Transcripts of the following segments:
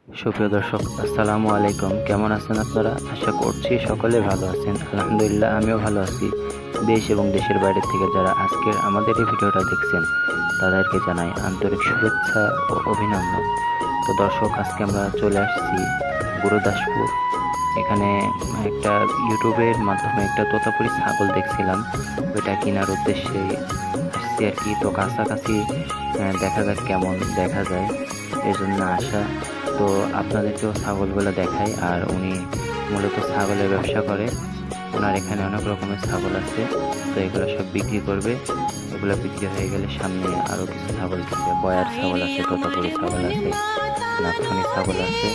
সুপ্রিয় দর্শক, আসসালামু আলাইকুম। কেমন আছেন আপনারা? আশা করছি সকলে ভালো আছেন। আলহামদুলিল্লাহ, আমিও ভালো আছি। দেশ এবং দেশের বাইরে থেকে যারা আজকের আমাদের এই ভিডিওটা দেখছেন তাদেরকে জানাই আন্তরিক শুভেচ্ছা ও অভিনন্দন। তো দর্শক, আজকে আমরা চলে আসছি গুরুদাসপুর। এখানে একটা ইউটিউবের মাধ্যমে একটা তোতাপুরি ছাগল দেখছিলাম, ওইটা কেনার উদ্দেশ্যে আসছি আর কি। তো কাছাকাছি দেখা যাক কেমন দেখা যায়, এজন্য আসা। তো আপনাদেরকেও ছাগলগুলো দেখাই। আর উনি মূলত ছাগলের ব্যবসা করে, ওনার এখানে অনেক রকমের ছাগল আছে। তো এগুলো সব বিক্রি করবে। এগুলো বিক্রি হয়ে গেলে সামনে আরও কিছু ছাগল থাকবে। বয়ার ছাগল আছে, তোতাপুরি ছাগল আছে, নাগফনি ছাগল আছে।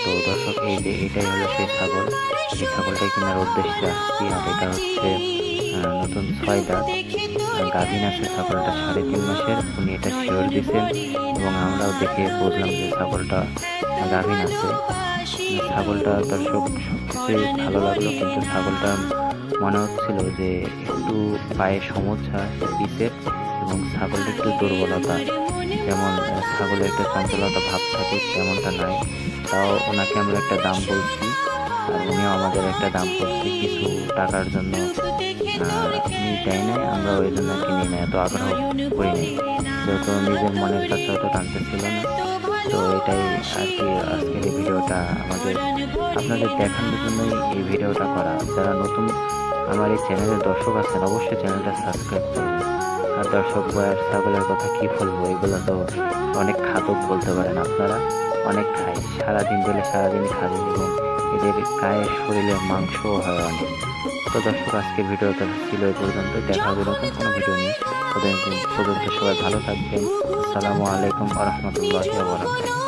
তো দর্শক, এই যে এটাই হলো সেই ছাগল। এই ছাগলটাই কেনার উদ্দেশ্যে আসছি। আর এটা হচ্ছে নতুন 6 দাঁত গাভীন আছে। ছাগলটা 3.5 মাসের, উনি এটা শিওর দিয়েছেন এবং আমরাও দেখে বুঝলাম যে ছাগলটা গাভীন আছে। ছাগলটা দর্শক সবকিছুই ভালো লাগলো, কিন্তু ছাগলটা মনে হচ্ছিল যে একটু পায়ে সমস্যা পিসের, এবং ছাগলটা একটু দুর্বলতা। যেমন ছাগলের একটা চঞ্চলতা ভাব থাকে, তেমনটা নাই। তাও ওনাকে আমরা একটা দাম বলছি, আর উনিও আমাদের একটা দাম বলছি। কিছু টাকার জন্য উনি দেয় নাই, আমরা ওই জন্য কিনি না, এত আগ্রহ করি নাই, যেহেতু নিজের মনের কাছে অত টানতে ছিল না। তো এটাই আর কি, আজকের এই ভিডিওটা আপনাদের দেখানোর জন্যই এই ভিডিওটা করা। যারা নতুন আমার এই চ্যানেলের দর্শক আছেন, অবশ্যই চ্যানেলটা সাবস্ক্রাইব করবেন। আর দর্শক, বয়ার ছাগলের কথা কি বলবো, এগুলো তো অনেক খাদক বলতে পারেন আপনারা। অনেক খায়, সারাদিন দিলে সারাদিন খাবে, এবং এদের গায়ে শরীরের মাংসও হয় অনেক। তো দর্শক, আজকের ভিডিওটা ছিল এই পর্যন্ত। দেখা হবে নতুন কোনো ভিডিও নিয়ে। ততদিন পর্যন্ত সবাই ভালো থাকবেন। আসসালামু আলাইকুম ওয়া রাহমাতুল্লাহি ওয়া বারাকাতুহু।